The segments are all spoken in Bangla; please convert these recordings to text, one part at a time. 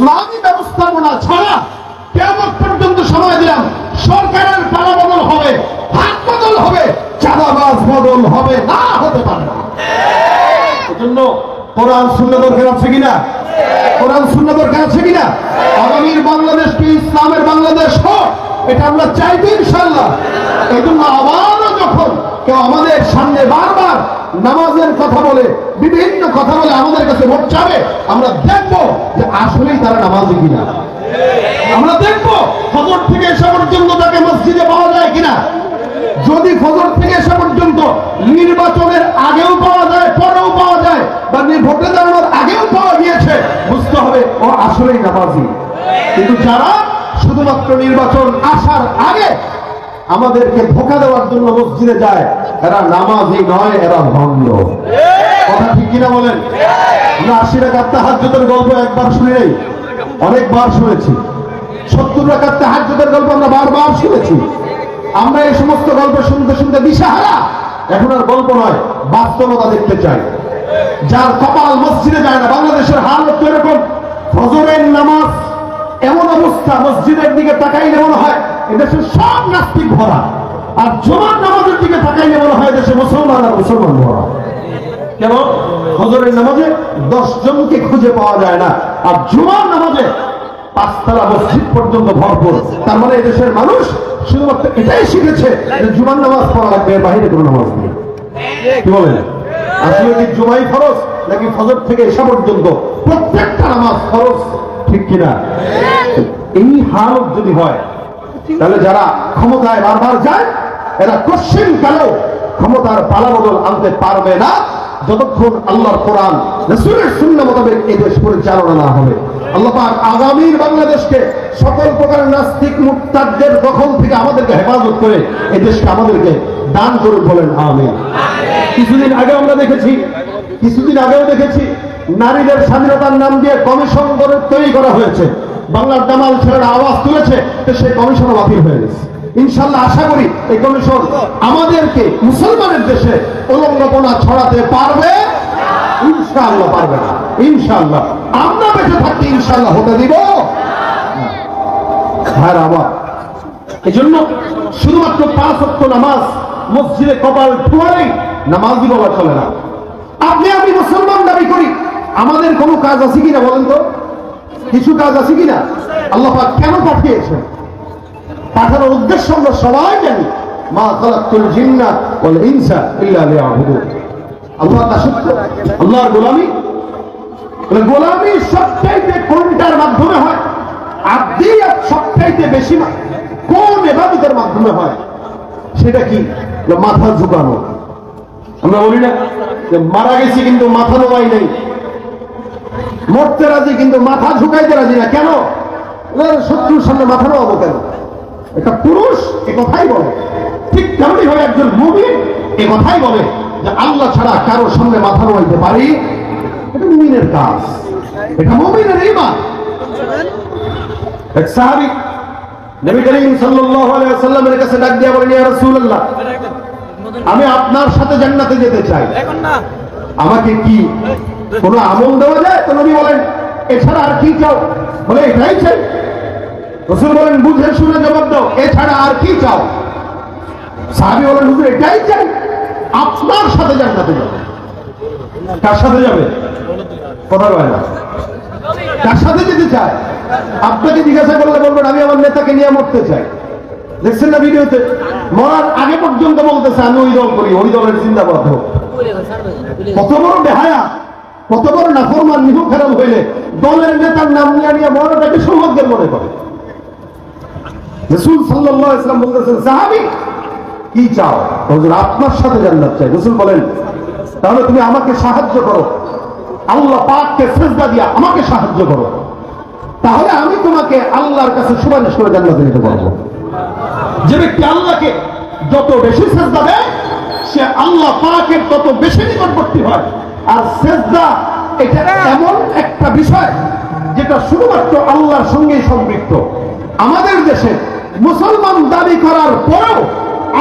ইসলামী ব্যবস্থাপনা ছাড়া কিয়ামত পর্যন্ত সময় দিলাম, সরকারের পালা বদল হবে, হাত বদল হবে, চাঁদাবাজ বদল হবে না, হতে পারে না। এজন্য কোরআন সুন্নাহ দরকার আছে কিনা? কোরআন সুন্নাহ দরকার আছে কিনা? আগামীর বাংলাদেশ কি ইসলামের বাংলাদেশ হোক, এটা আমরা চাইতে ইনশাআল্লাহ। এই জন্য আবারও যখন কেউ আমাদের সামনে বারবার নামাজের কথা বলে, বিভিন্ন কথা বলে আমাদের কাছে ভোট চাবে, আমরা দেখবো যে আসলেই তারা নামাজি কিনা। আমরা দেখবো ফজর থেকে এসা পর্যন্ত তাকে মসজিদে পাওয়া যায় কিনা। যদি ফজর থেকে এসা পর্যন্ত নির্বাচনের আগেও পাওয়া যায়, পরেও পাওয়া যায়, বা ভোটে দাঁড়ানোর আগেও পাওয়া গিয়েছে, বুঝতে হবে ও আসলেই নামাজি। কিন্তু যারা শুধুমাত্র নির্বাচন আসার আগে আমাদেরকে ধোঁকা দেওয়ার জন্য মসজিদে যায়, এরা নামাজি নয়, এরা ভণ্ড। কথা ঠিক কিনা বলেন? আমরা 80 রাকাত তাহাজ্জুদের গল্প একবার শুনি নাই, অনেকবার শুনেছি। 70 রাকাত তাহাজ্জুদের গল্প আমরা বারবার শুনেছি। আমরা এই সমস্ত গল্প শুনতে শুনতে দিশাহারা। এখন আর গল্প নয়, বাস্তবতা দেখতে চাই। যার কপাল মসজিদে যায় না, বাংলাদেশের হালত তো এরকম। ফজরের নামাজ এমন অবস্থা, মসজিদের দিকে তাকাইলে মনে হয় এদেশের সব নাস্তিক ভরা, আর জুমার নামাজের দিকে তাকাইলে মনে হয় দেশে মুসলমান আর মুসলমান ভরা। কেন? ফজরের নামাজে 10 জনকে খুঁজে পাওয়া যায় না, আর জুমার নামাজে 5 তলা মসজিদ পর্যন্ত ভরপুর। তার মানে এদেশের মানুষ শুধুমাত্র এটাই শিখেছে যে জুমার নামাজ পড়া লাগবে, বাইরে কোনো নামাজ নেই। কি বলেন? আসলে কি জুমাই ফরজ, নাকি ফজর থেকে এসা পর্যন্ত প্রত্যেকটা নামাজ ফরজ? ঠিক কিনা? এই হালত যদি হয়, তাহলে যারা ক্ষমতায় বারবার যায়, এরা কোশ্চিন কালেও ক্ষমতার পালাবদল আনতে পারবে না, যতক্ষণ আল্লাহর কোরআন রাসূলের সুন্নাহ মোতাবেক এই দেশ পরিচালনা না হবে। আল্লাহ পাক আগামীর বাংলাদেশকে সকল প্রকার নাস্তিক মুরতাদদের দখল থেকে আমাদেরকে হেফাজত করে এই দেশকে আমাদেরকে দান করুন, বলেন আমিন। কিছুদিন আগেও দেখেছি নারীদের স্বাধীনতার নাম দিয়ে কমিশন তৈরি করা হয়েছে। বাংলার দামাল ছেলেরা আওয়াজ তুলেছে, সেই কমিশনও বাতিল হয়ে গেছে। ইনশাআল্লাহ আশা করি এই কমিশন আমাদেরকে মুসলমানের দেশে উলঙ্গপনা ছড়াতে পারবে? ইনশাআল্লাহ পারবে না। ইনশাআল্লাহ আমরা বেঁচে থাকতে ইনশাআল্লাহ হতে দিব। হ্যাঁ আবার এই জন্য শুধুমাত্র 5 ওয়াক্ত নামাজ মসজিদে কপাল ঠুয়ালেই নামাজি বলা চলে না। আপনি আমি মুসলমান দাবি করি, আমাদের কোনো কাজ আছে কিনা বলেন তো? কিছু কাজ আছে কিনা? আল্লাহ পাক কেন পাঠিয়েছেন? পাঠানোর উদ্দেশ্য আমরা সবাই জানি। মা খালাকতুল জিন্না ওয়াল ইনসা ইল্লা লিয়াবুদুন। আল্লাহর দাসত্ব, আল্লাহর গোলামি। গোলামি সবচাইতে কোনটার মাধ্যমে হয়? আব্দিয়াত সবচাইতে বেশি কোন ইবাদতের মাধ্যমে হয়? সেটা কি? মাথা ঝুঁকানো। আমরা বলি না যে মারা গেছি কিন্তু মাথা নোয়াই নেই, মরতে রাজি কিন্তু মাথা ঝুঁকাইতে রাজি না। কেন? শত্রুর সামনে মাথা নোয়াবো কেন? একটা পুরুষ এ কথাই বলে, ঠিক তেমনি ভাবে একজন মুমিন এ কথাই বলে যে আল্লাহ ছাড়া কারোর সামনে মাথা নোয়াইতে পারি, এটা মুমিনের কাজ, এটা মুমিনের ঈমান। এক সাহাবী নবী করিম সাল্লাল্লাহু আলাইহি ওয়াসাল্লামের কাছে ডাক দিয়া বলেন, ইয়া রাসূলুল্লাহ, আমি আপনার সাথে জান্নাতে যেতে চাই, আমাকে কি কোনো আমল দেওয়া যায়? তো নবী বলেন, এছাড়া আর কি চাও? বলে এটাই চাই। রাসূল বলেন, বুঝে শুনে জবাব দাও, এছাড়া আর কি চাও? সাহাবী বলেন, হুজুর এটাই চাই, আপনার সাথে জান্নাতে যাবে। কার সাথে যাবে? কথা বলে না। কার সাথে যেতে চায়? আপনাকে জিজ্ঞাসা করলে বলবেন, আমি আমার নেতাকে নিয়ে মরতে চাই। দেখছেন না ভিডিওতে? মরার আগে পর্যন্ত বলতেছে আমি ওই দল করি, ওই দলের জিন্দাবাদ হোক। কত বড় বেহায়া, কত বড় নাফরমান, নিহু খারাপ হইলে দলের নেতার নাম নিয়ে নিয়ে মরাটাকে সৌভাগ্যের মনে করে। রাসূল সাল্লাল্লাহু আলাইহি ওয়াসাল্লাম বলতেছেন, সাহাবী কি চাও? হুজুর আপনার সাথে জান্নাত চাই। রাসূল বলেন, তাহলে তুমি আমাকে সাহায্য করো, আল্লাহ পাককে সিজদা দিয়া আমাকে সাহায্য করো, তাহলে আমি তোমাকে আল্লাহর কাছে সুপারিশ করে জান্নাতে যেতে পারবো। যে ব্যক্তি আল্লাহকে যত বেশি সিজদা দেয়, সে আল্লাহ পাকের তত বেশি নিকটবর্তী হয়। আর সিজদা এটা এমন একটা বিষয় যেটা শুধুমাত্র আল্লাহর সঙ্গেই সম্পৃক্ত। আমাদের দেশে মুসলমান দাবি করার পরেও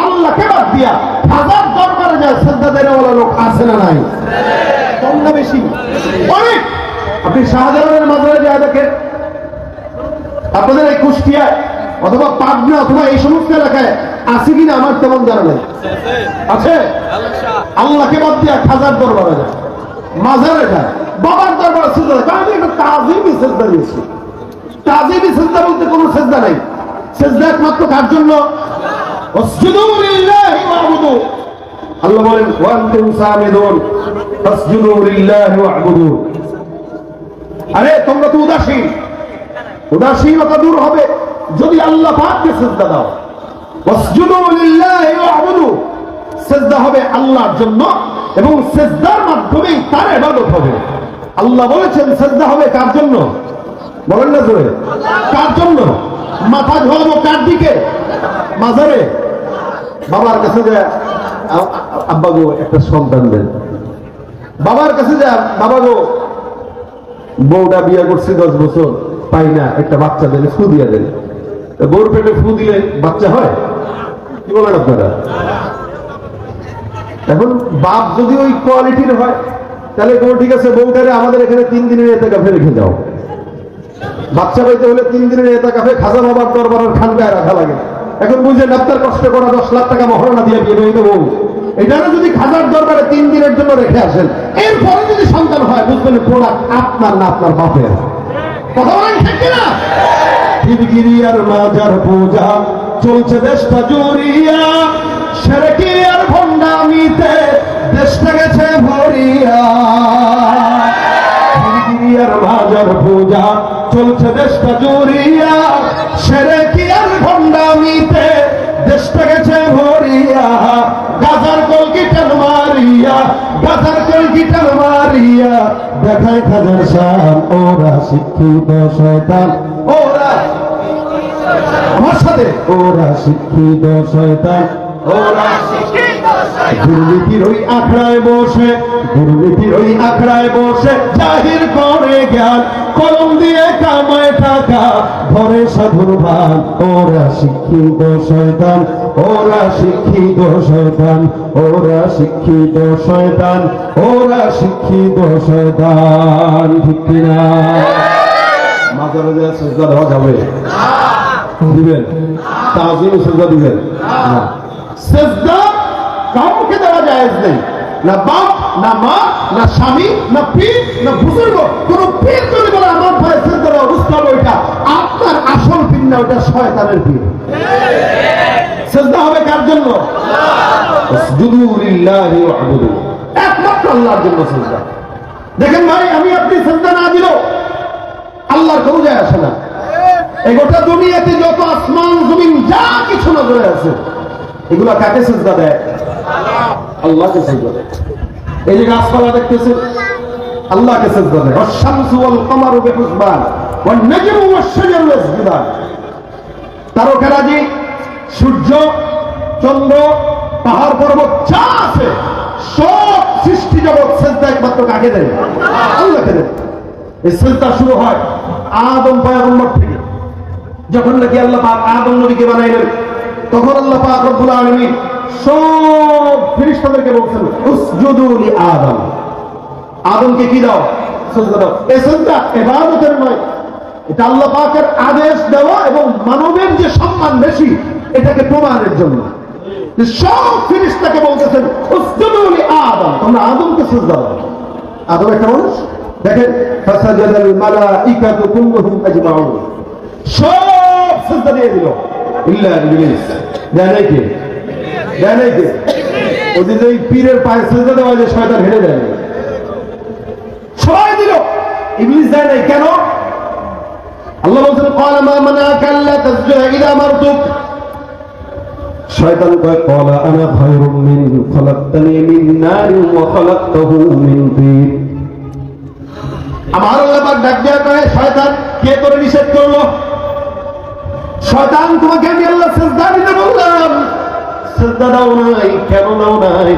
আল্লাহকে বাদ দিয়া হাজার দরবারে যায় সিজদা দেওয়ালা লোক আছে না নাই? কম না বেশি? অনেক। আপনি শাহজালালের মাজারে যায় দেখেন, কুষ্টিয়ায় অথবা পাবনা অথবা এই সমস্ত এলাকায় আছে কিনা আমার তেমন জানা নেই। আছে? আল্লাহকে বাদ দিয়া খাজার দরবারে যায়, মাজারে যায়, বাবার দরবারে সিজদা দেয়। আমি একটা তাজিমি সিজদা দিয়েছি। তাজিমি সিজদা বলতে কোনো সিজদা নাই। সিজদা একমাত্র কার জন্য? ওয়াসজুদু লিল্লাহি ওয়া'বুদু। আল্লাহ বলেন ওয়া আনতুম সামিদুন ফাসজুদু লিল্লাহি ওয়া'বুদু। আরে তোমরা তো উদাসীন, উদাসীনতা দূর হবে যদি আল্লাহ পাককে সিজদা দাও। ওয়াসজুদু লিল্লাহি ওয়া'বুদু, সিজদা হবে আল্লাহর জন্য এবং সিজদার মাধ্যমেই তার ইবাদত হবে। আল্লাহ বলেছেন সিজদা হবে কার জন্য? বলেন না জোরে, কার জন্য? মাথা ঝোলাবো কার দিকে? মাজারে। বাবার কাছে যায়, আব্বা গো একটা সন্তান দেন। বাবার কাছে যায়, বাবা গো বউটা বিয়ে করছি 10 বছর, পাই না, একটা বাচ্চা দেন, ফু দিয়ে দেন। বউর পেটে ফু দিলে বাচ্চা হয়? কি বলেন আপনারা? এখন বাপ যদি ওই কোয়ালিটির হয় তাহলে কোনো ঠিক আছে, বউটারে আমাদের এখানে 3 দিনের এতেকাফে রেখে যাও। বাচ্চা পাইতে হলে 3 দিনের এতেকাফে খাজা বাবার দরবারের খানকায় রাখা লাগে। এখন বুঝলেন আপনার কষ্ট করা 10 লাখ টাকা মহারণা দিয়ে বিয়ে হইতে বউ, এটা যদি খাজার দরবারে 3 দিনের জন্য রেখে আসেন, এরপরে যদি সন্তান হয় বুঝবেন প্রোডাক্ট আপনার না আপনার বাপের। কথা বলেন ঠিক কিনা? পীরগিরি আর মাজার পূজা চলছে দেশটা জুড়িয়া, শিরকি আর ভণ্ডামিতে দেশটা গেছে ভরিয়া। পীরগিরি আর মাজার পূজা চলছে দেশটা জুড়িয়া, শিরকি আর ভণ্ডামিতে দেশটা গেছে ভরিয়া। গাজার কলকিটার মারিয়া, গাজার কলকিটার মারিয়া দেখায় খাজার শান। ওরা শিক্ষিত শয়তান, ওরা আমার সাথে, ওরা শিক্ষিত শয়তান, ওরা শিক্ষিত শয়তান। দুর্নীতির ওই আখড়ায় বসে, দুর্নীতির ওই আখড়ায় বসে জাহির করে জ্ঞান, কলম দিয়ে কামায় টাকা ধরে সাধুর ভান। ওরা শিক্ষিত শয়তান, ওরা শিক্ষিত শয়তান, ওরা শিক্ষিত শয়তান, ওরা শিক্ষিত শয়তান। ঠিক কিনা? মাজারে যে সিজদা দেওয়া যাবে? দিবেন? তাজিম সিজদা দিবেন না। সিজদা কাউকে দেওয়া জায়েজ নেই, না বাপ, না মা, না স্বামী, না পীর, না বুজুর্গ। কোন পীর যদি বলে আমার ভাই সিজদা দেওয়া, বুঝতে হবে ওইটা আপনার আসল পীর না, ওইটা শয়তানের পীর। সিজদা হবে কার জন্য? ওয়াসজুদু লিল্লাহি ওয়া'বুদু, একমাত্র আল্লাহর জন্য সিজদা। দেখেন ভাই, আমি আপনি সিজদা না দিলেও আল্লাহর কোনো যায় আসে না। এই গোটা দুনিয়াতে যত আসমান জমিন যা কিছু নজরে আছে, এগুলা কাকে সিজদা দেয়? আল্লাহকে সিজদা দেয়। এই যে গাছপালা দেখতেছেন, আল্লাহকে সিজদা দেয়। আশ-শামসু ওয়াল কমারু বিহুসবান ওয়ান নাজমু ওয়াশ-শাজারু ইয়াসজুদান। তারকারাজি, সূর্য, চন্দ্র, পাহাড় পর্বত যা আছে সব সৃষ্টি জগৎ সিজদা একমাত্র কাকে দেয়? আল্লাহকে দেয়। এই সিজদা শুরু হয় আদম পয়গম্বর থেকে। যখন নাকি আল্লাহ পাক আদম নবীকে বানাইলেন, তখন আল্লাহ পাক রব্বুল আলামিন সব ফেরেশতাদেরকে বলছেন উসজুদু লি আদম। আদমকে কি দাও? সিজদা দাও। এই সিজদা ইবাদতের নয়, এটা আল্লাহ পাকের আদেশ দেওয়া এবং মানবের যে সম্মান বেশি এটাকে প্রমাণের জন্য। সব ফেরেশতাকে বলতেছেন উসজুদু লি আদম, তোমরা আদমকে সিজদা দাও। আদম একটা মানুষ। দেখেন ফাসাজাদাল মালাইকাতু কুল্লুহুম আজমাউন, সব সিজদা দিয়ে দিল ইল্লা ইবলিস। দেয় নাই কে? দেয় নাই কে? ওই যে পীরের পায়ে সিজদা দেওয়া যে শয়তান হেরে দেয়, সবাই দিল, ইবলিস দেয় নাই। কেন? আল্লাহ বলছেন ক্বালা মা মানাকা আল্লা তাসজুদা ইযা আমারতুক। শয়তান কয় ক্বালা আনা খায়রুম মিন খালাকতানি মিন নারিন ওয়া খালাকতাহু মিন তিন। আমার আল্লাহ পাক ডাক দেয়া কয় শয়তান কে তোরে নিষেধ করলো? শয়তান তোমাকে আমি আল্লাহ সিজদা দিতে বললাম, সিজদা দাও নাই, কেন দাও নাই?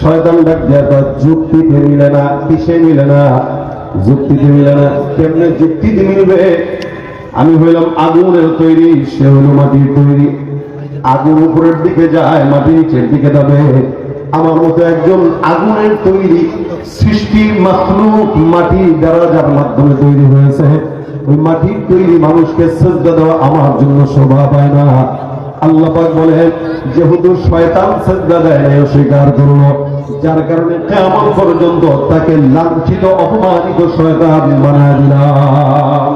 শয়তান ডাক দেয়া কয় যুক্তিতে মিলে না। কিসে মিলে না? যুক্তিতে মিলে না। কেমনে যুক্তিতে মিলবে? আমি হইলাম আগুনের তৈরি, সে হইল মাটির তৈরি। আগুন উপরের দিকে যায়, মাটি নিচের দিকে যাবে। আমার মতো একজন আগুনের তৈরি সৃষ্টির মাখলুক মাটি দ্বারা যার মাধ্যমে তৈরি হয়েছে, ওই মাটির তৈরি মানুষকে সিজদা দেওয়া আমার জন্য শোভা পায় না। আল্লাহ পাক বলেন যেহেতু শয়তান সিজদা দেয় না, অস্বীকার করলো, যার কারণে কিয়ামত পর্যন্ত তাকে লাঞ্ছিত অপমানিত শয়তান বানায় দিলাম।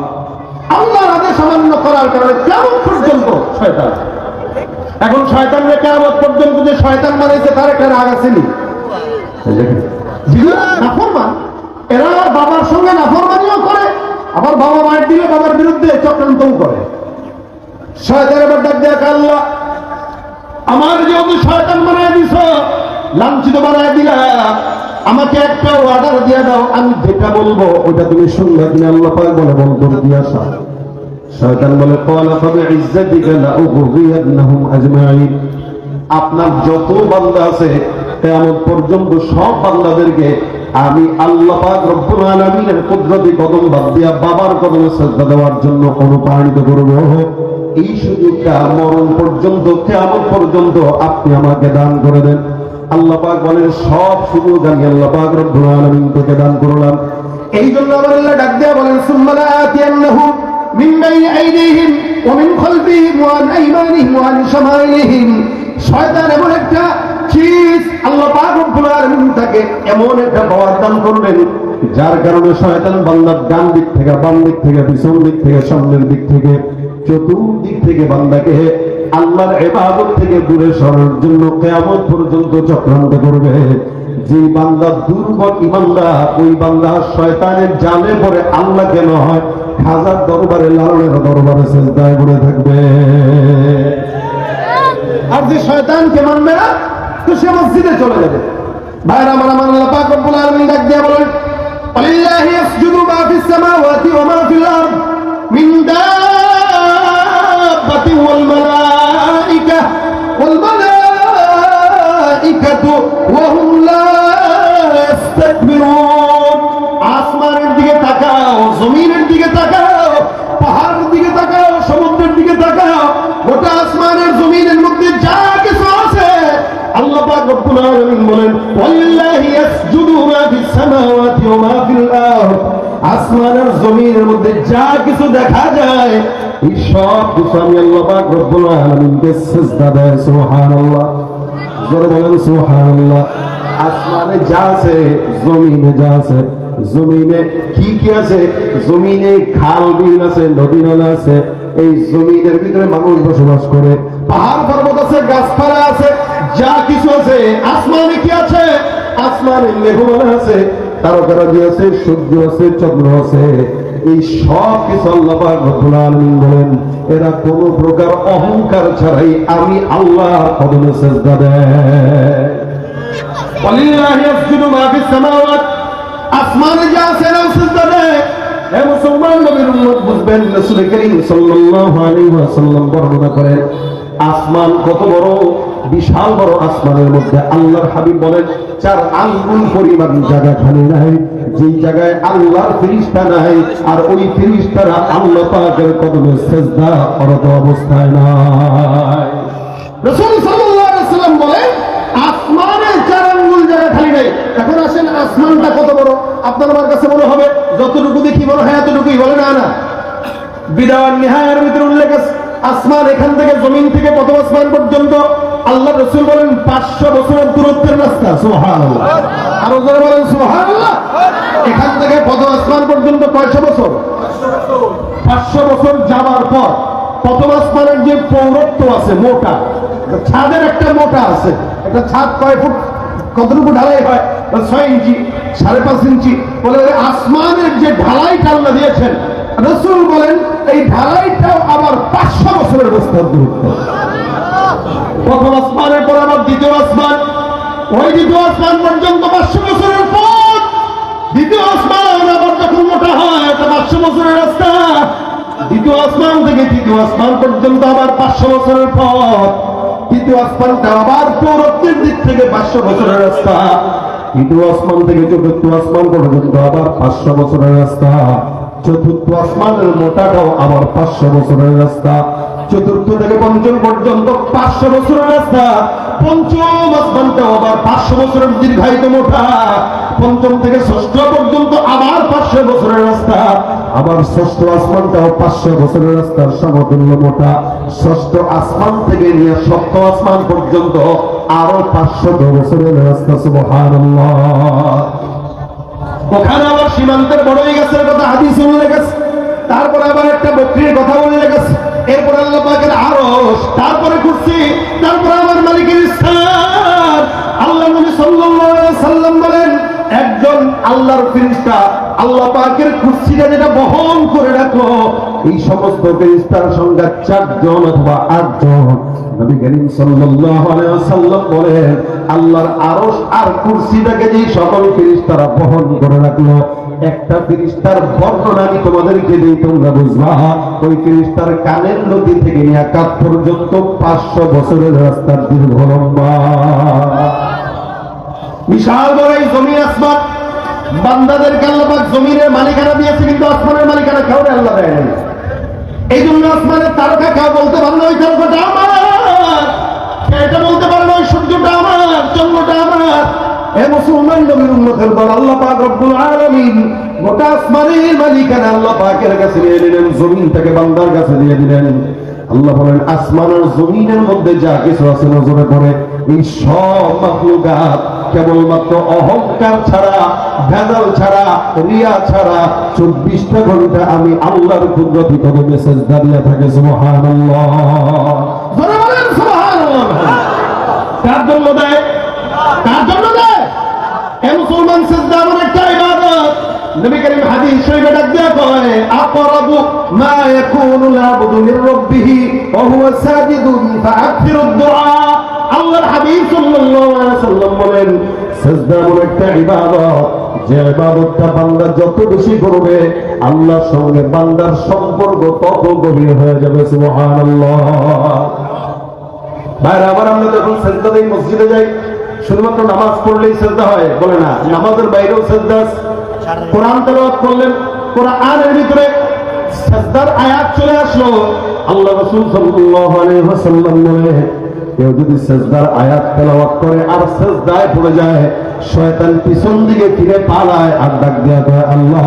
আল্লাহর আদেশ অমান্য করার কারণে কিয়ামত পর্যন্ত শয়তান। এখন শয়তানকে কিয়ামত পর্যন্ত যে শয়তান বানাইছে তার একটা রাগ আসেনি? নাফরমান। এরা বাবার সঙ্গে নাফরমানিও করে, আবার বাবা মায়ের দিলে বাবার বিরুদ্ধে চক্রান্তও করে। শয়তান এবার ডাক দেয়, আল্লাহ আমার যেহেতু শয়তান বানায় দিছ, লাঞ্ছিত বানায় দিলা, আমাকে একটা অর্ডার দিয়ে দাও, আমি যেটা বলবো ওটা তুমি শুনবে কিনা? আল্লাহ পাক বলে বলতো দিয়ে আসা। শয়তান বলে ক্বালা ফাবিইজ্জাতিকা লাউগবিয়ান্নাহুম আজমাইন, আপনার যত বান্দা আছে কিয়ামত পর্যন্ত সব বান্দাদেরকে আমি আল্লাহ পাক রব্বুল আলামিনের কুদরতি কদম বাদ দিয়া বাবার কদমে সিজদা দেওয়ার জন্য অনুপ্রাণিত করব। এই সুযোগটা মরণ পর্যন্ত কিয়ামত পর্যন্ত আপনি আমাকে দান করে দেন। আল্লাহ পাক বলেন সব সুযোগ আমি আল্লাহ পাক রব্বুল আলামিন তোকে দান করলাম। এই জন্য আমার আল্লাহ ডাক দেয়া বলেন সুম্মা লাআতিয়ান্নাহুম মিন বাইনি আইদিহিম ওয়া মিন খালফিহিম ওয়া আন আইমানিহিম ওয়া আন শামাইলিহিম। শয়তান এমন একটা চিজ, আল্লাহ পাক রব্বুল আলামিন তাকে এমন একটা পাওয়ার দান করলেন যার কারণে শয়তান বান্দার ডান দিক থেকে, বাম দিক থেকে, পিছন দিক থেকে, সামনের দিক থেকে, চতুর্দিক থেকে বান্দাকে আল্লাহর ইবাদত থেকে দূরে সরানোর জন্য কিয়ামত পর্যন্ত চক্রান্ত করবে। যে বান্দা দুর্বল ইমানদার, ওই বান্দা শয়তানের জালে পড়ে আল্লাহকে নয় খাজার দরবারে, লালনের দরবারে সিজদায় পড়ে থাকবে। আর যে শয়তানকে মানবে না তো সে মসজিদে চলে যাবে। ভাইরা আমার, আল্লাহ পাক রব্বুল আলামিন ডাক দিয়ে বলেন ওয়ালিল্লাহি ইয়াসজুদু মা ফিস সামাওয়াতি ওয়া মা ফিল আরদ মিন দাব্বাতিন ওয়াল মালাইকাতু ওয়া হুম লা ইস্তাকবিরুন। আসমানের দিকে তাকাও, জমিনের দিকে তাকাও, পাহাড়ের দিকে তাকাও, সমুদ্রের দিকে তাকাও, গোটা আসমানের জমিনের মধ্যে যা কিছু আছে আল্লাহ পাক রব্বুল আলামিন বলেন ওয়ালিল্লাহি ইয়াসজুদু মা ফিস সামাওয়াতি ওয়া মা ফিল আরদ। আসমানের জমিনের মধ্যে যা কিছু দেখা যায় এই সব কিছু আমি আল্লাহ পাক রব্বুল আলামিনকে সিজদা দেয়। সুবহানাল্লাহ, জোরে বলেন সুবহানাল্লাহ। আসমানে যা আছে, জমিনে যা আছে, জমিনে কি কি আছে? জমিনে খাল বিল আছে, নদী নালা আছে, এই জমিনের ভিতরে মানুষ বসবাস করে, পাহাড় পর্বত আছে, গাছপালা আছে, যা কিছু আছে। আসমানে কি আছে? আসমানে মেঘমালা আছে, তারকারাজি আছে, সূর্য আছে, চন্দ্র আছে। এই সব কিছু আল্লাহ পাক রব্বুল আলামিন বলেন এরা কোন প্রকার অহংকার ছাড়াই আমি আল্লাহর কদমে সিজদা দেয়। ওয়ালিল্লাহি ইয়াসজুদু মা ফিস সামাওয়াত, আসমানে যা আছে এরাও সিজদা দেয়। হে মুসলমান নবীর উম্মত বুঝবেন, রাসূল করিম সাল্লাল্লাহু আলাইহি ওয়াসাল্লাম বর্ণনা করেন আসমান কত বড়, বিশাল বড়। আসমানের মধ্যে আল্লাহর হাবিব বলেন 4 আঙ্গুল পরিমাণ জায়গা খালি নাই, যে জায়গায় আল্লাহর ফেরেশতা নাই, আর ওই ফেরেশতারা আল্লাহ পাকের কদমে সিজদা করত অবস্থায় নাই। রাসূল সাল্লাল্লাহু আলাইহি ওয়াসাল্লাম বলেন আসমানে 4 আঙ্গুল জায়গা খালি নাই। এখন আসেন আসমানটা কত বড় আপনার আমার কাছে মনে হবে যতটুকু দেখি মনে হয় এতটুকুই, বলে না? না, বিদায় নিহায়ের ভিতরে উল্লেখ আছে আসমান এখান থেকে জমিন থেকে প্রথম আসমান পর্যন্ত আল্লাহ রাসূল বলেন 500 বছরের দূরত্বের রাস্তা। সুবহানাল্লাহ, আরো জোরে বলেন সুবহানাল্লাহ। এখান থেকে প্রথম আসমান পর্যন্ত কয়শো বছর? 500 বছর যাওয়ার পর প্রথম আসমানের যে পৌরত্ব আছে, মোটা ছাদের একটা মোটা আছে, একটা ছাদ কয় ফুট, কতটুকু ঢালাই হয়? 6 ইঞ্চি, 5.5 ইঞ্চি। বলে আসমানের যে ঢালাইটা আল্লাহ দিয়েছেন, রাসূল বলেন এই ঢালাইটাও আবার 500 বছরের রাস্তার দূরত্ব। প্রথম আসমানের পর আবার দ্বিতীয় আসমান, ওই দ্বিতীয় আসমান পর্যন্ত 500 বছরের পর দ্বিতীয় আসমান আবার যখন মোটা হয় এটা 500 বছরের রাস্তা। দ্বিতীয় আসমান থেকে তৃতীয় আসমান পর্যন্ত আবার 500 বছরের পর তৃতীয় আসমানটা আবার পৌরত্বের দিক থেকে 500 বছরের রাস্তা। তৃতীয় আসমান থেকে চতুর্থ আসমান পর্যন্ত আবার 500 বছরের রাস্তা। চতুর্থ আসমানের মোটাটাও আবার 500 বছরের রাস্তা। চতুর্থ থেকে পঞ্চম পর্যন্ত 500 বছরের রাস্তা। পঞ্চম আসমানটাও আবার 500 বছরের দীর্ঘায়িত মোটা। পঞ্চম থেকে ষষ্ঠ পর্যন্ত আবার 500 বছরের রাস্তা, আবার ষষ্ঠ আসমানটাও 500 বছরের রাস্তার সমতুল্য মোটা, ষষ্ঠ আসমান থেকে নিয়ে সপ্তম আসমান পর্যন্ত আরো 500 বছরের রাস্তা। সুবহানাল্লাহ। ওখানে আবার সীমান্তের বড়ই গাছের কথা হাদিস উল্লেখ আছে, তারপরে আবার একটা বকরির কথা উল্লেখ আছে, এরপর আল্লাহ পাকের আরশ, তারপরে কুরসি, তারপরে আমার মালিকের স্থান। আল্লাহ নবী সাল্লাল্লাহু আলাইহি সাল্লাম বলেন, একজন আল্লাহর ফেরেশতা আল্লাহ পাকের কুরসিটা যেটা বহন করে রাখলো, এই সমস্ত ফেরেশতার সংখ্যা 4 জন অথবা 8 জন। নবী করিম সাল্লাল্লাহু আলাইহি ওয়াসাল্লাম বলেন, আল্লাহর আরশ আর কুরসিটাকে যে সকল ফেরেশতারা বহন করে রাখলো, একটা ফেরেশতার বর্ণনা আমি তোমাদেরকে দেই, তোমরা বুঝবা। ওই ফেরেশতার কানের নদী থেকে নিয়ে কাঁধ পর্যন্ত 500 বছরের রাস্তার দীর্ঘ লম্বা। বিশাল বড় এই জমিন আসমান, বান্দাদেরকে আল্লাহ পাক জমিনের মালিকানা দিয়েছে, কিন্তু আসমানের মালিকানা কাউকে আল্লাহ দেয় নাই। এই জন্য আসমানের তারকা কেউ বলতে পারলো ওই তারকাটা আমার, এটা বলতে পারলো ওই সূর্যটা আমার, চন্দ্রটা আমার। এ মুসলমান নবীর উম্মতের দল, আল্লাহ পাক রব্বুল আলামিন গোটা আসমানের মালিকানা আল্লাহ পাকের কাছে দিয়ে দিলেন, জমিনটাকে বান্দার কাছে দিয়ে দিলেন। আল্লাহ বলেন, আসমান আর জমিনের মধ্যে যা কিছু আছে নজরে পড়ে, এই সব মাখলুকাত কেবলমাত্র অহংকার ছাড়া, ভেজাল ছাড়া, রিয়া ছাড়া 24টা ঘন্টা আমি আল্লাহর কুদরতি কদমে সেজদা দিয়ে থাকে। সুবহানাল্লাহ। জোরে বলেন সুবহানাল্লাহ। কার জন্য দেয়? কার জন্য দেয়? হে মুসলমান, সেজদা এমন একটা ইবাদত, নবী করিম হাদিস শরীফে ডাক দেয়া কয়, আকরাবু মা ইয়াকুনুল আবদু মির রাব্বিহি ওয়া হুয়া সাজিদুন ফাআকথিরুদ দুআ। আল্লাহর হাবিব সাল্লাল্লাহু আলাইহি ওয়াসাল্লাম বলেন, সিজদা এমন একটা ইবাদত, যে ইবাদতটা বান্দা যত বেশি করবে, আল্লাহর সঙ্গে বান্দার সম্পর্ক তত গভীর হয়ে যাবে। সুবহানাল্লাহ। ভাইরা আমার, আমরা যখন সিজদা দেই, মসজিদে যাই, শুধুমাত্র নামাজ পড়লেই সিজদা হয় বলে না, নামাজের বাইরেও সিজদা আছে। কোরআন তেলাওয়াত করলেন, কোরআনের ভিতরে সিজদার আয়াত চলে আসলো। আল্লাহ রাসূল সাল্লাল্লাহু আলাইহি ওয়াসাল্লাম বলে, কেউ যদি সিজদার আয়াত তেলাওয়াত করে আর সিজদায় পড়ে যায়, শয়তান পিছন দিকে ফিরে পালায় আর ডাক দেয়া কয়, আল্লাহ,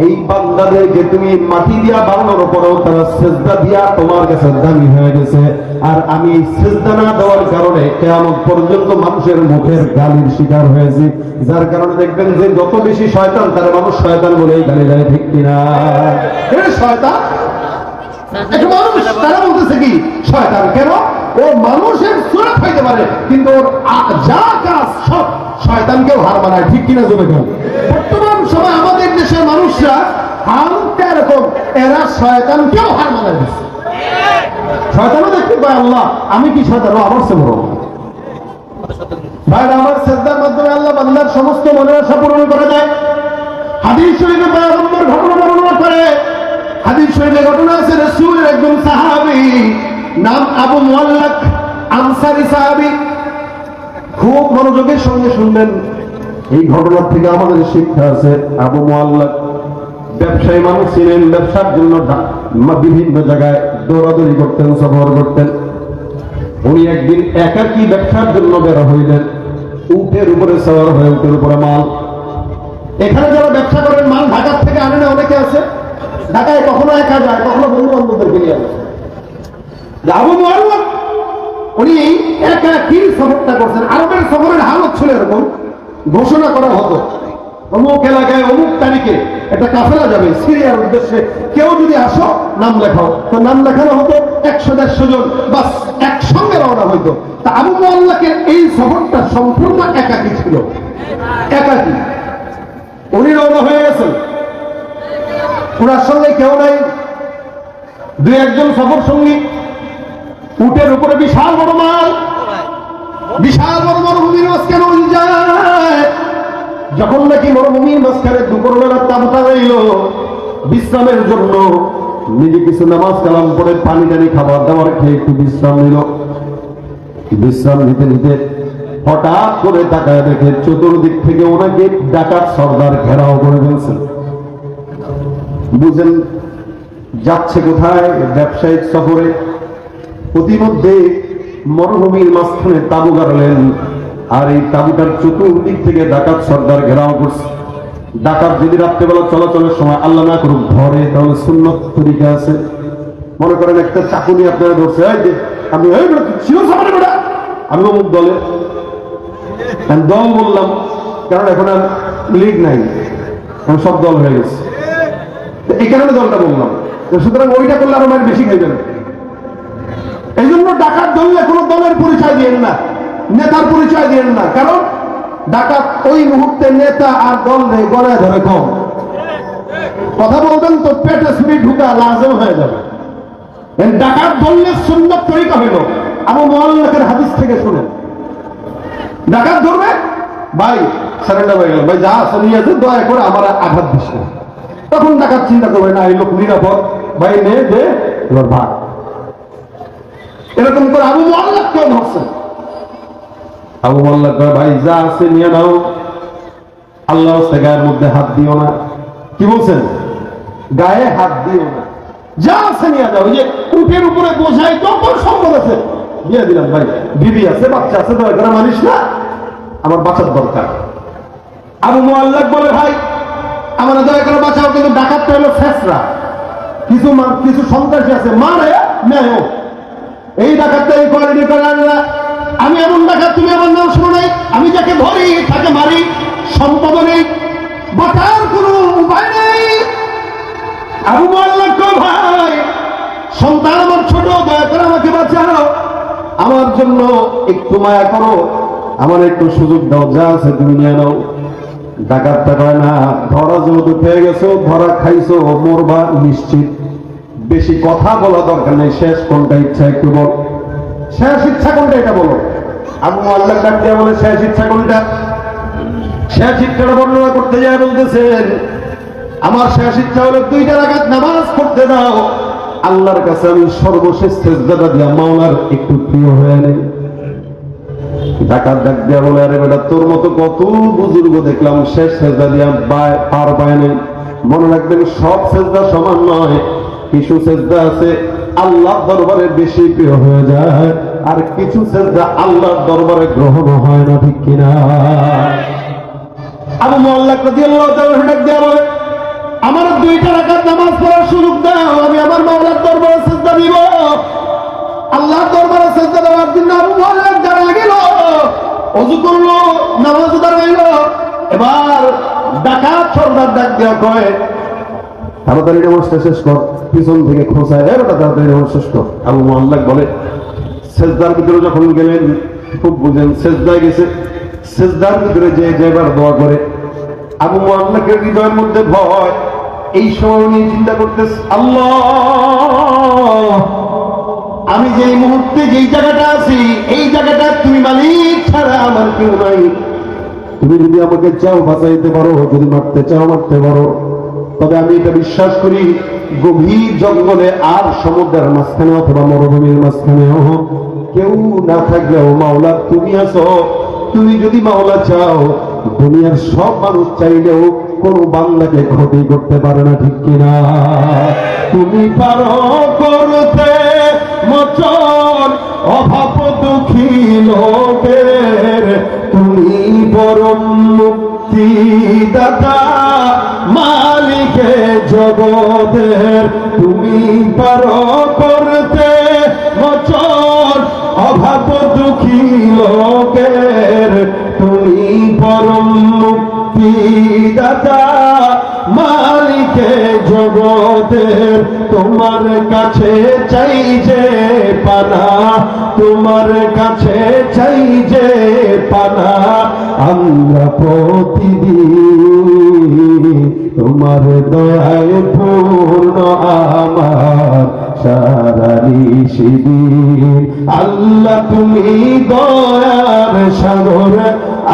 এই বান্দাদেরকে তুমি মাটি দিয়া বানানোর পরেও তারা সিজদা দিয়া তোমার কাছে দামি হয়ে গেছে, আর আমি এই সিজদা না দেওয়ার কারণে কিয়ামত পর্যন্ত মানুষের মুখের গালির শিকার হয়েছি। যার কারণে দেখবেন যে যত বেশি শয়তান, তার মানুষ শয়তান বলেই গালি দেয়, ঠিক কিনা? শয়তান একটা মানুষ, তারা বলতেছে কি শয়তান কেন? ও মানুষের সুরত হইতে পারে, কিন্তু ওর যা কাজ সব শয়তানকেও হার মানায়, ঠিক কিনা? জমে গেল। বর্তমান সময় আমাদের দেশের মানুষরা হালকা এরকম, এরা শয়তানকেও হার মানায় দিচ্ছে। শয়তানও দেখতে পায়, আল্লাহ আমি কি শয়তান, আমার সে বড় ভাই। আমার সিজদার মাধ্যমে আল্লাহ বান্দার সমস্ত মনের আশা পূরণ করে দেয়। হাদিস শরীফে পয়গম্বর ঘটনা বর্ণনা করে, হাদিস শরীফে ঘটনা আছে, রাসূলের একজন সাহাবী নাম আবু মুআল্লাক, আনসারী সাহাবী। খুব মনোযোগের সঙ্গে শুনবেন, এই ঘটনার থেকে আমাদের শিক্ষা আছে। আবু মুআল্লাক ব্যবসায়ী মানুষ ছিলেন, ব্যবসার জন্য বিভিন্ন জায়গায় দৌড়াদৌড়ি করতেন, সফর করতেন। উনি একদিন একাকী ব্যবসার জন্য বের হইলেন, উটের উপরে সওয়ার হয়ে, উটের উপরে মাল। এখানে যারা ব্যবসা করেন, মাল ঢাকার থেকে আনে না, অনেকে আছে ঢাকায় কখনো একা যায়, কখনো বন্ধু বান্ধবদেরকে নিয়ে আসে। আবু মুআল্লাক উনি একাকী সফরটা করছেন। আরবের সফরের হালত ছিল এরকম, ঘোষণা করা হতো অমুক এলাকায় অমুক তারিখে একটা কাফেলা যাবে সিরিয়ার উদ্দেশ্যে, কেউ যদি আসো নাম লেখাও। তো নাম লেখানো হতো 100-150 জন, বাস একসঙ্গে রওনা হইতো। তা আবু মুআল্লাকের এই সফরটা সম্পূর্ণ একাকী ছিল, একাকী। উনি রওনা হয়ে গেছেন, ওনার সঙ্গে কেউ নাই, 2-1 সফর সঙ্গী। উটের উপরে বিশাল বড় মাল, বিশাল বড় মরুভূমির মাঝখানে উনি যায়। যখন নাকি মরুভূমির মাঝখানে দুপুরবেলা তাঁবুটা রইল বিশ্রামের জন্য, নিজে কিছু নামাজ কালাম পড়ে পানি টানি খাবার দাবার খেয়ে একটু বিশ্রাম নিল। বিশ্রাম নিতে নিতে হঠাৎ করে তাকায় দেখে চতুর্দিক থেকে ওনাকে ডাকাত সর্দার ঘেরাও করে ফেলছেন। বুঝেন যাচ্ছে কোথায়? ব্যবসায়িক সফরে। প্রতিমধ্যে মরুভূমির মাঝখানে তাঁবু গাড়লেন, আর এই তাবুটার চতুর্দিক থেকে ডাকাত সর্দার ঘেরাও করছে। ডাকাত যদি রাত্রেবেলা চলাচলের সময় আল্লাহ না করুক ধরে, তাহলে সুন্নত তরিকা আছে। মনে করেন একটা চাকুনি আপনারা ধরছে, আমি আমি অমুক দলে দল বললাম, কারণ এখন আর লিগ নাই, এখন সব দল হয়ে গেছে, এই কারণে দলটা বললাম। সুতরাং ওইটা করলে আরো বেশি খাইবেন। এই জন্য ডাকাত ধরলে কোনো দলের পরিচয় দিয়েন না, নেতার পরিচয় দিয়েন না, কারণ ডাকাত ওই মুহূর্তে নেতা আর দল নেই, গলায় ধরে কম কথা বলবেন তো পেটে ছুরি ঢুকা লাজম হয়ে যাবে। ডাকাত বললে সুন্নত তরিকা হইল। আবু মুআল্লাকের হাদিস থেকে শুনেন, ডাকাত ধরবে, ভাই সারেন্ডার হয়ে গেল, ভাই যা আছে নিয়ে আছে, দয়া করে আমার আঘাত দিস না। তখন ডাকাত চিন্তা করবে না, এই লোক নিরাপদ, ভাই নে দে এবার ভাগ। এরকম করে আবু মুআল্লাক কেউ ধরছেন। আবু মুআল্লাক ভাই যা আছে নিয়ে নাও, আল্লাহ গায়ের মধ্যে হাত দিও না। কি বলছেন? গায়ে হাত দিও না, যা আছে নিয়ে যাও। যে উটের উপরে বোঝাই যত সম্পদ আছে দিয়ে দিলাম, ভাই বিবি আছে, বাচ্চা আছে, দয়া করে মানিস না, আমার বাঁচার দরকার। আবু মুআল্লাক বলে, ভাই আমার দয়া করে বাঁচাও, কিন্তু ডাকাতটা হলো ফেসরা, কিছু সন্ত্রাসী আছে, মারে নেও। এই ডাকাতটা এই কোয়ালিটি করে না, আমি এমন ডাকাত, তুমি আমার নাম শুনো নাই, আমি যাকে ধরি তাকে মারি, সম্পদ নেই, বাঁচার কোনো উপায় নেই। আবু মুআল্লাক কয়, ভাই সন্তান আমার ছোট, দয়া করে আমাকে বাঁচাও, আমার জন্য একটু মায়া করো, আমার একটু সুযোগ দাও, যা আছে তুমি নিয়ে নাও। ডাকাতটা কয়, না, ধরা যেহেতু পেয়ে গেছো, ধরা খাইছো, মরবা নিশ্চিত, বেশি কথা বলা দরকার নেই, শেষ কোনটা ইচ্ছা একটু বল, শেষ ইচ্ছা কোনটা এটা বলো। আবু মুআল্লাক ডাক দিয়ে বলে, শেষ ইচ্ছা কোনটা? শেষ ইচ্ছাটা বর্ণনা করতে যায় বলতেছেন, আমার শেষ ইচ্ছা হলো 2 রাকাত নামাজ পড়তে দাও, আল্লাহর কাছে আমি সর্বশেষ সেজদাটা দিয়া মাওলার একটু প্রিয় হয়ে নেই। ডাকাত ডাক দিয়া বলে, আরে বেটা, তোর মতো কত বুজুর্গ দেখলাম শেষ সেজদা দিয়া পার পায় নাই। মনে রাখবেন, সব সেজদা সমান নয়, কিছু সেজদা আছে আল্লাহর দরবারে বেশি প্রিয় হয়ে যায়, আর কিছু সেজদা আল্লাহর দরবারে গ্রহণ হয় না, ঠিক কিনা? আবু মুআল্লাক রাদিয়াল্লাহু তাআলা ডাক দিয়া বলে, আমার 2 রাকাত নামাজ পড়ার সুযোগ দাও, আমি আমার মাওলার দরবারে সিজদা দিব। আল্লাহর দরবারে সিজদা দেওয়ার জন্য আবু মুআল্লাক দাঁড়িয়ে গেল, ওযু করলো, নামাজ দাঁড়াইলো। এবার ডাকাত সর্দার ডাক দিয়া কয়, তাড়াতাড়ি নামাজটা শেষ কর, পিছন থেকে খোঁচায়, এটা তাড়াতাড়ি নামাজ শেষ কর। আবু মুআল্লাক বলে, সেজদার ভিতরে যখন গেলেন, খুব বুঝেন, সেজদায় গেছে, সেজদার ভিতরে যে যেবার দোয়া করে, আবু মুআল্লাকের হৃদয়ের মধ্যে ভয়। এই সময় উনি চিন্তা করতেছে, আল্লাহ, আমি যেই মুহূর্তে যেই জায়গাটা আছি, এই জায়গাটা তুমি মালিক ছাড়া আমার কেউ নাই। তুমি যদি আমাকে চাও বাঁচাইতে পারো, যদি মারতে চাও মারতে পারো, তবে আমি এটা বিশ্বাস করি, গভীর জঙ্গলে আর সমুদ্রের মাঝখানে অথবা মরুভূমির মাঝখানেও কেউ না থাকলেও মাওলা তুমি আছো। তুমি যদি মাওলা চাও, দুনিয়ার সব মানুষ চাইলেও কোন বান্দাকে ক্ষতি করতে পারে না, ঠিক কিনা? তুমি পারো করতে মোচন অভাব দুঃখী লোকের, তুমি পরম মুক্তিদাতা মালিকে জগতের, তুমি পারো করতে মোচন অভাব দুঃখী লোকের, তুমি পরম মুক্তিদাতা মালিকে জগতের। তোমার কাছে চাই যে পানা, তোমার কাছে চাই যে পানা, আমরা প্রতিদিন তোমার দয়ায় পূর্ণ আমার সারা নিশিদিন। আল্লাহ তুমি দয়ার সাগর,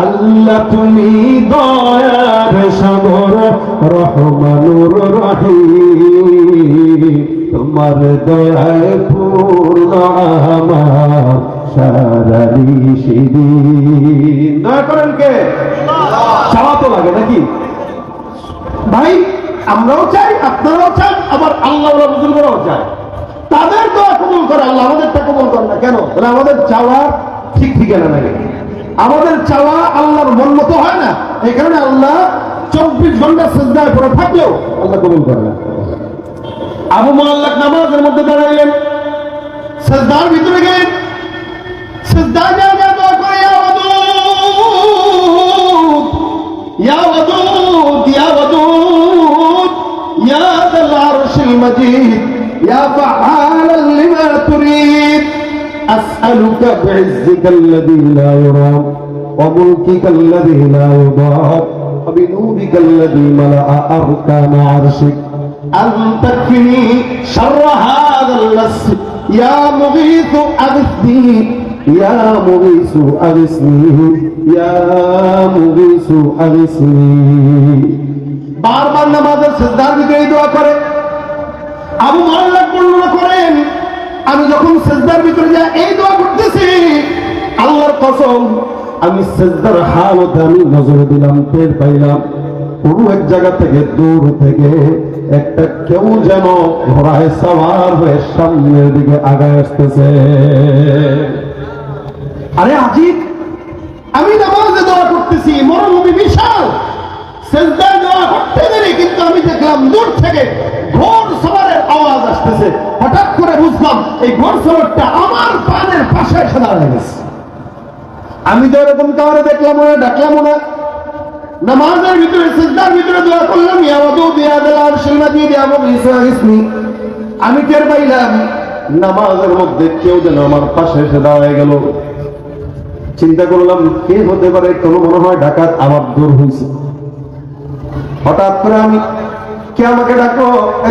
আল্লাহ তুমি দয়ার সাগর, রহমানুর রহিম, তোমার দয়ায় পূর্ণ আমার সারা নিশিদিন। দয়া করেন কে? চাওয়া তো লাগে নাকি ভাই? আমরাও চাই, আপনারাও চান, আবার আল্লাহ বুজুর্গরাও চায়, তাদের দোয়া কবুল করে আল্লাহ, আমাদেরটা কবুল করে না কেন? আমাদের চাওয়ার ঠিক ঠিকানা লাগে। আমাদের চাওয়া আল্লাহর মন মতো হয় না, এই কারণে আল্লাহ 24 ঘন্টা সিজদায় পড়ে থাকলেও আল্লাহ কবুল করে না। আবু মুআল্লাক নামাজের মধ্যে দাঁড়াইলেন, সিজদার ভিতরে গেলেন, সিজদায় যা দোয়া করে, ইয়া ওয়াদুদ ইয়া ওয়াদুদ ইয়া যাল আরশিল মাজিদ ইয়া ফাআলান লিমা তুরিদ আসআলুকা বিইজ্জিকা আল্লাযী লা ইউরাম ওয়া মুলকিকা আল্লাযী লা ইউদাম ওয়া বিনূরিকা আল্লাযী মালাআ আরকানা আরশিক আন তাকফিনি শাররা হাযাল নাস ইয়া মুগীথু আগথনি ইয়া মুগীথু আগথনি ইয়া মুগীথু আগথনি। বারবার নামাজের সিজদার ভিতরে দোয়া করে। আবু মুআল্লাক বর্ণনা করেন, আমি যখন সিজদার ভিতরে যাই এই দোয়া করতেছি, আল্লাহর কসম আমি সিজদার হালতে আমি নজর দিলাম, টের পাইলাম কোনো এক জায়গা থেকে দূর থেকে একটা কেউ যেন ঘোড়ায় সওয়ার হয়ে সামনের দিকে আগায় আসতেছে। আরে আজিব, আমি নামাজে দোয়া করতেছি, মরুভূমি বিশাল, সিজদায় দোয়া করতে দেরি, কিন্তু আমি দেখলাম দূর থেকে ঘোড় সওয়ারের আওয়াজ আসতেছে। হঠাৎ করে বুঝলাম এই ঘোড় সওয়ারটা আমার পানের পাশে এসে দাঁড়ায় গেছে। আমি তো এরকম কাউরে দেখলাম না, ডাকলাম না। নামাজের ভিতরে সিজদার ভিতরে দোয়া করলাম, ইয়া ওয়াদুদ ইয়া যাল আরশিল মাজিদ ইয়া মুগীথু আগথনি। আমি টের পাইলাম নামাজের মধ্যে কেউ যেন আমার পাশে এসে দাঁড়ায় গেল। চিন্তা করলাম কে হতে পারে, কোনো মনে হয় ডাকাত আমার দূর হয়েছে। হঠাৎ করে আমি, কে আমাকে ডাকো,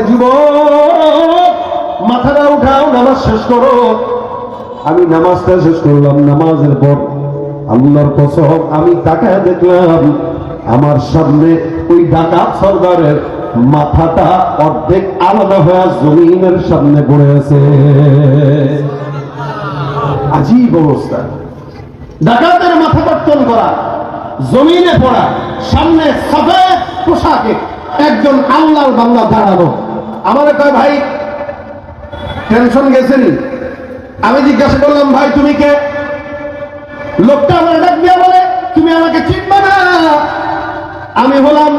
যুবক মাথাটা উঠাও, নামাজ শেষ করো। আমি নামাজটা শেষ করলাম। নামাজের পর আল্লাহর কসম আমি তাকায় দেখলাম আমার সামনে ওই ডাকাত সর্দারের মাথাটা অর্ধেক আলাদা হয়ে জমিনের সামনে পড়ে আছে। আজীব অবস্থা, ডাকাতের মাথা কর্তন করা, জমিনে পড়া, সামনে সফেদ পোশাকে একজন আল্লাহর বান্দা দাঁড়ানো। আমার কয়, ভাই টেনশন গেছেনি? আমি জিজ্ঞাসা করলাম, ভাই তুমি কে? লোকটা আমার ডাক দিয়া বলে, তুমি আমাকে চিনবে না, আমি হলাম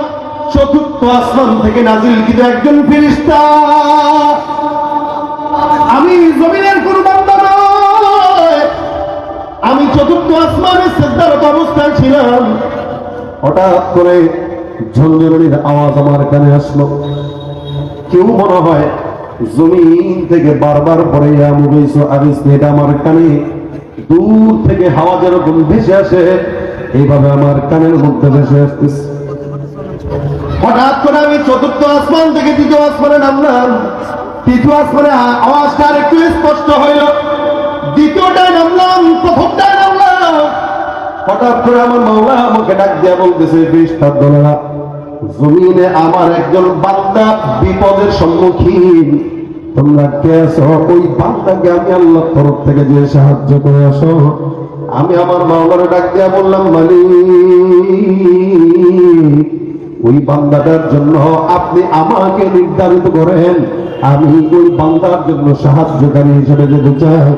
চতুর্থ আসমান থেকে নাজিলকৃত একজন ফেরেশতা, আমি জমিনের কোন বান্দা নয়, আমি চতুর্থ আসমানে সিজদারত অবস্থায় ছিলাম। হঠাৎ করে ঝঞ্ঝনির আওয়াজ আমার কানে আসলো। কেউ মনে হয় জমিন থেকে বারবার পরে ইয়া মুগীথু আগথনি, এটা আমার কানে দূর থেকে হাওয়া যেরকম ভেসে আসে এইভাবে আমার কানের মধ্যে ভেসে আসতেছে। হঠাৎ করে আমি চতুর্থ আসমান থেকে তৃতীয় আসমানে নামলাম। তৃতীয় আসমানে আওয়াজটা আর একটু স্পষ্ট হইল। দ্বিতীয়টায় নামলাম, প্রথমটায় নামলাম। হঠাৎ করে আমার মাওলা আমাকে ডাক দিয়া বলতেছে, ফেরেশতার দলেরা, জমিনে আমার একজন বান্দা বিপদের সম্মুখীন, তোমরা কে আছো? ওই বান্দাকে আমি আল্লাহর তরফ থেকে যে সাহায্য করে আসো। আমি আমার মাওলারে ডাক দিয়া বললাম, মালিক ওই বান্দাটার জন্য আপনি আমাকে নির্ধারিত করেন, আমি ওই বান্দার জন্য সাহায্যকারী হিসেবে যেতে চাই।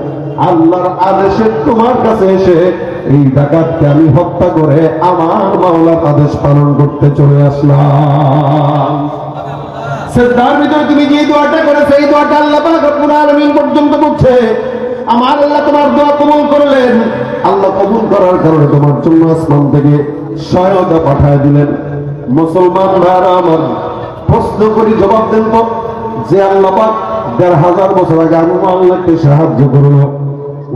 আল্লাহর আদেশে তোমার কাছে এসে এই ডাকাতকে আমি হত্যা করে আমার মাওলার আদেশ পালন করতে চলে আসলাম। সিজদার ভিতরে তুমি যে দোয়াটা করেছো এই দোয়াটা আল্লাহ পাক রব্বুল আলামিন পর্যন্ত করছে। আমার আল্লাহ তোমার দোয়া কবুল করলেন। আল্লাহ কবুল করার কারণে তোমার জন্য আসমান থেকে সহায়তা পাঠায় দিলেন। মুসলমান ভাইরা আমার, প্রশ্ন করি, জবাব দেন তো, যে আল্লাহ পাক ১৫০০ বছর আগে আবু মুআল্লাককে সাহায্য করলো,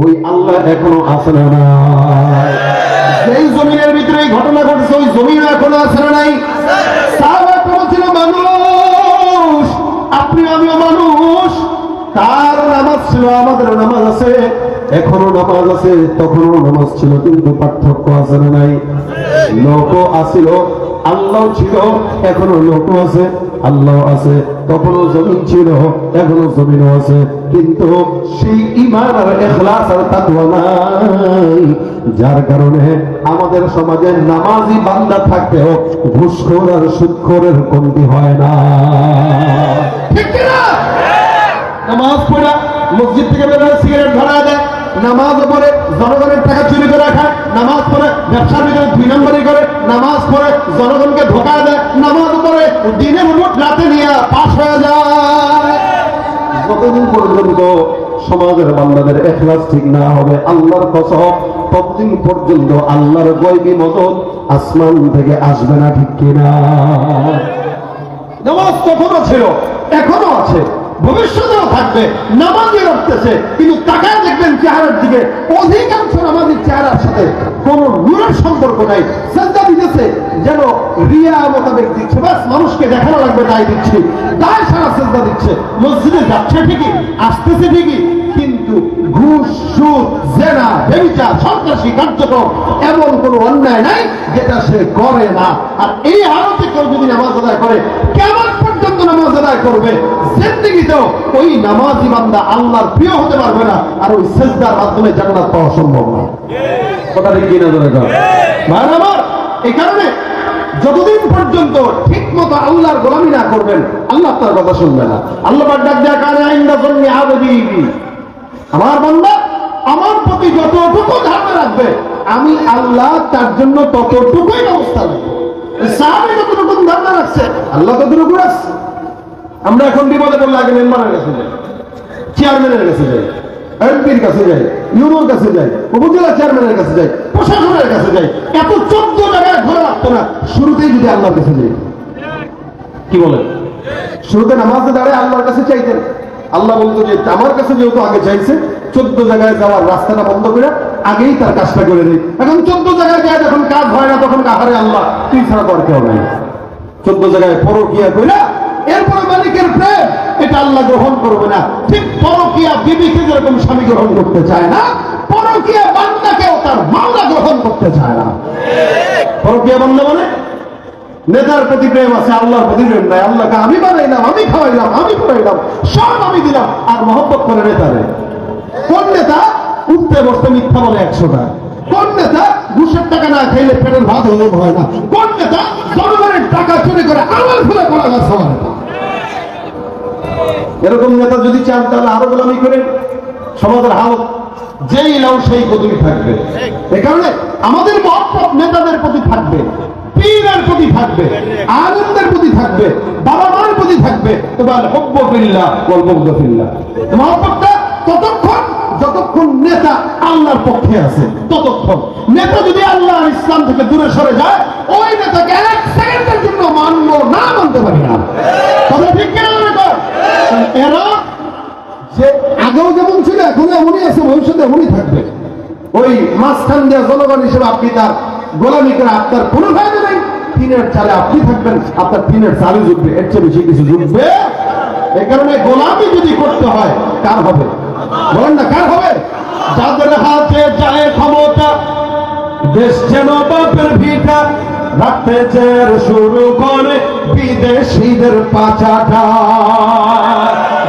ওই আল্লাহ এখনো আছে না নাই? যেই জমিনের ভিতরে এই ঘটনা ঘটেছে ওই জমিন এখনো আছে না নাই? সাহাবারা ছিল মানুষ, আপনি আমিও মানুষ। তার নামাজ ছিল, আমাদের নামাজ আছে, এখনো নামাজ আছে, তখনও নামাজ ছিল, কিন্তু পার্থক্য আছে না নাই? লোকও আসিল, আল্লাহ ছিল, এখনো লোকও আছে, আল্লাহ আছে, তখনও জমিন ছিল, এখনো জমিনও আছে, কিন্তু সেই ঈমান আর ইখলাস আর তাকওয়া নাই, যার কারণে আমাদের সমাজে নামাজি বান্দা থাকতেও ঘুষখোর আর সুদখোরের কমতি হয় না। ঠিক না? নামাজ পড়া, মসজিদ থেকে বের হয়ে সিগারেট ধরা দেয়, নামাজ পড়ে জনগণের টাকা চুরি করে খায়, নামাজ পড়ে ব্যবসার ভিতরে 2 নম্বরই করে, নামাজ পড়ে জনগণকে ধোকা দেয়, নামাজ পড়ে দিনে মুঠ রাতে নিয়ে পাশ হয়ে যায়। যতদিন পর্যন্ত সমাজের বান্দাদের ইখলাস ঠিক না হবে আল্লাহর কসম, ততদিন পর্যন্ত আল্লাহর গায়বী মদদ আসমান থেকে আসবে না, ঠিক কিনা? নামাজ তখনও ছিল, এখনো আছে, ভবিষ্যতেও থাকবে। নামাজই রাখতেছে, কিন্তু তাকায় দেখবেন চেহারার দিকে, অধিকাংশ নামাজের চেহারার সাথে কোন নূরের সম্পর্ক নাই। সেজদা দিতেছে যেন রিয়া মোতাবেক দিচ্ছে, বাস মানুষকে দেখানো লাগবে তাই দিচ্ছি, তাই সারা সেজদা দিচ্ছে। মসজিদে যাচ্ছে ঠিকই, আসতেছে ঠিকই, কিন্তু ঘুষ, সুদ, জেনা, ব্যভিচার, সন্ত্রাসী কার্যক্রম এমন কোন অন্যায় নাই যেটা সে করে না। আর এই হালতে কেউ যদি নামাজ আদায় করে, কেমন পর্যন্ত নামাজ আদায় করবে, জিন্দেগিতেও ওই নামাজি বান্দা আল্লাহর প্রিয় হতে পারবে না, আর ওই সেজদার মাধ্যমে জান্নাত পাওয়া সম্ভব না। কথা ঠিক কিনা ধরে কর ভাই আমার, এই কারণে যতদিন পর্যন্ত ঠিক মতো আল্লাহর গোলামি না করবেন, আল্লাহ তার কথা শুনবে না। আল্লাহ পাক ডাক দেয়া কানে আইন্দা জন্নি আবদি, আমার বান্দা আমার প্রতি যতটুকু ধারণা রাখবে আমি আল্লাহ তার জন্য ততটুকুই ব্যবস্থা রাখবো। সাহাবী যতটুকু ধারণা রাখছে আল্লাহ ততটুকু রাখছে। আমরা এখন বিপদে পড়লে আগে মেম্বারের কাছে যাই, চেয়ারম্যানের কাছে যাই, এমপির কাছে যাই, ইউনোর কাছে যাই, উপজেলা চেয়ারম্যানের কাছে যাই, প্রশাসনের কাছে যাই। এত 14 জায়গায় ঘোরা লাগতো না, শুরুতেই যদি আল্লাহর কাছে যাই। কি বলেন? শুরুতে নামাজে দাঁড়ায় আল্লাহর কাছে চাইতেন, আল্লাহ বলতো যে আমার কাছে যেহেতু আগে চাইছে, 14 জায়গায় যাওয়ার রাস্তাটা বন্ধ করে আগেই তার কাজটা করে দেয়। এখন 14 জায়গায় যায়, যখন কাজ হয় না তখন কাহারে আল্লাহ তুই ছাড়া তো আর কেউ নাই। 14 জায়গায় পরকিয়া কইরা এরপরে মালিকের প্রেম, এটা আল্লাহ গ্রহণ করবে না। ঠিক পরকিয়া বিবিকে যেরকম স্বামী গ্রহণ করতে চায় না, পরকিয়া বান্দাকেও তার মাওলা গ্রহণ করতে চায় না। পরকিয়া বান্দা মানে নেতার প্রতি প্রেম আছে, আল্লাহর প্রতি প্রেম নাই। আল্লাহকে আমি বানাইলাম, আমি খাওয়াইলাম, আমি পড়াইলাম, সব আমি দিলাম, আর মহব্বত করে নেতারে। কোন নেতা উঠতে বসতে মিথ্যা বলে 100টা? কোন নেতা ঘুষের টাকা না খাইলে পেটের ভাত হজম হয় না? কোন নেতা জনগণের টাকা চুরি করে আমার ফেলে করা গাছ হয় না? এরকম নেতা যদি চান তাহলে আরো গোলামি করেন, সমাজের হালত যেই লাও সেই কদমই থাকবে। এ কারণে আমাদের মহব্বত নেতাদের প্রতি থাকবে, পীরের প্রতি থাকবে, আলেমদের প্রতি থাকবে, বাবা মার প্রতি থাকবে। তোমার হুব্বু ফিল্লাহ ওয়াল বুগদু ফিল্লাহ। মহব্বতটা ততক্ষণ যতক্ষণ নেতা আল্লাহর পক্ষে আছে, ততক্ষণ। নেতা যদি আল্লাহ ইসলাম থেকে দূরে সরে যায়, ওই নেতাকে 1 সেকেন্ডের জন্য মানবো না, মানতে পারি না। তবে ঠিক কিনা নেতা এরা যে আগেও যেমন ছিল এখন এমনই আছে, ভবিষ্যতে এমনই থাকবে। ওই মাঝখান দিয়ে জনগণ হিসেবে আপনি তার গোলামি করে আপনার কোনো ফায়দা নেই। টিনের চালে আপনি থাকবেন, আপনার টিনের চালে জুটবে, এর চেয়ে বেশি কিছু জুটবে। এই কারণে গোলামি যদি করতে হয় কার হবে বলেন না? কার হবে? যাদের হাতে যায় ক্ষমতা, দেশ যেন বাপের ভিটা, রাখতে চেয়ার শুরু করে বিদেশিদের পাচাটা।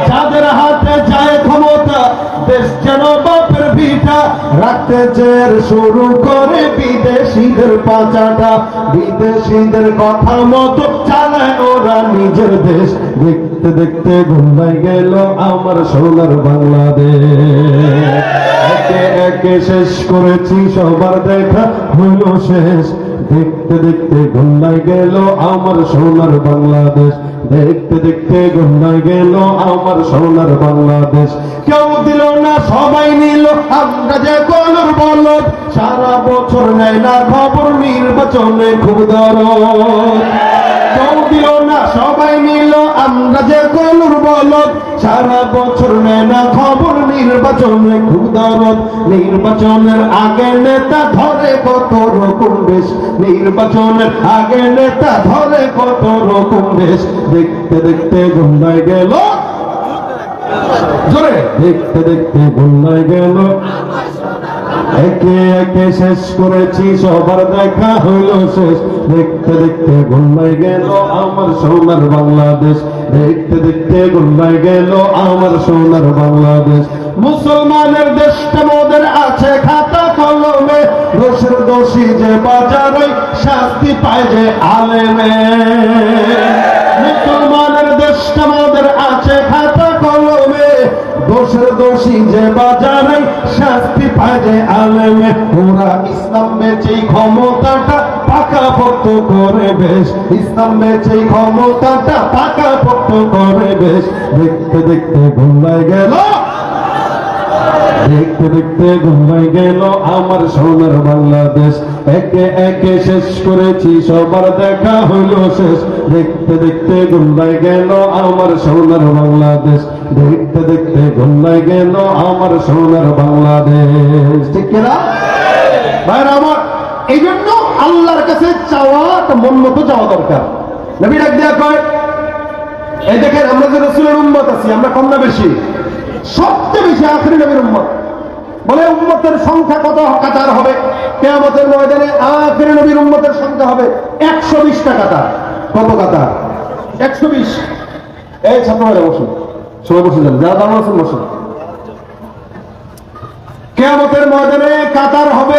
যাদের হাতে যায় ক্ষমতা, দেশ যেন বাপের ভিটা, রাখতে চেয়ার শুরু করে বিদেশিদের পাচাটা। বিদেশিদের কথা মতো চালায় ওরা নিজের দেশ। দেখতে দেখতে ঘুমাই গেল আমার সোনার বাংলাদেশ। একে একে শেষ করেছি সবার দেখা হইল শেষ। দেখতে দেখতে ঘুমাই গেল আমার সোনার বাংলাদেশ। দেখতে দেখতে ঘুমাই গেল আমার সোনার বাংলাদেশ। কেউ দিল না সবাই নিল, আমরা যে কলর বলদ, সারা বছর নেয় না খবর, নির্বাচনে খুব দরদ। কেউ দিল না সবাই নিল, আমরা যে কলর বলদ, সারা বছর নেয় না খবর, নির্বাচনে খুব দরদ। নির্বাচনের আগে নেতা ধরে কত রকম বেশ, নির্বাচনের আগে নেতা ধরে কত রকম বেশ। দেখতে দেখতে ঘুমায় গেল, জোরে দেখতে দেখতে ঘুমায় গেল, একে একে শেষ করেছি সবার দেখা হইল শেষ। দেখতে দেখতে ঘুমায় গেল আমার সোনার বাংলাদেশ। দেখতে দেখতে ঘুমায় গেল আমার সোনার বাংলাদেশ। মুসলমানের দেশটা মোদের আছে খাতা কলমে, দোষের দোষী যে বাজারে শাস্তি পায় যে আলেমে। মুসলমানের দেশটা মোদের আছে খাতা কলমে, দোষের দোষী যে বাজারে শাস্তি পায় যে আলেমে। ওরা ইসলাম বেচেই ক্ষমতাটা পাকাপোক্ত করে বেশ, ইসলাম বেচেই ক্ষমতাটা পাকাপোক্ত করে বেশ। দেখতে দেখতে ঘুমায় গেল, দেখতে দেখতে ঘুমায় গেল আমার সোনার বাংলাদেশ। একে একে শেষ করেছি সবার দেখা হইল শেষ। দেখতে দেখতে ঘুমায় গেল আমার সোনার বাংলাদেশ, দেখতে দেখতে ঘুমায় গেল আমার সোনার বাংলাদেশ। ঠিক কিনা ভাইরা আমার? এই জন্য আল্লাহর কাছে চাওয়া মন মতো চাওয়া দরকার। নবী ডাক দেয়া কয়, এই দেখেন আমরা যে রাসূলের উম্মত আছি, আমরা কম না বেশি? সবচেয়ে বেশি আখিরি নবীর উম্মত। বলে উম্মতের সংখ্যা কত কাতার হবে কিয়ামতের ময়দানে? আখিরি নবীর উম্মতের সংখ্যা হবে 120টা কাতার। কত কাতার? 120। এই ছাত্ররা বসুন, সবাই বসে যান, যারা দাঁড়ানো আছেন বসুন। কিয়ামতের ময়দানে কাতার হবে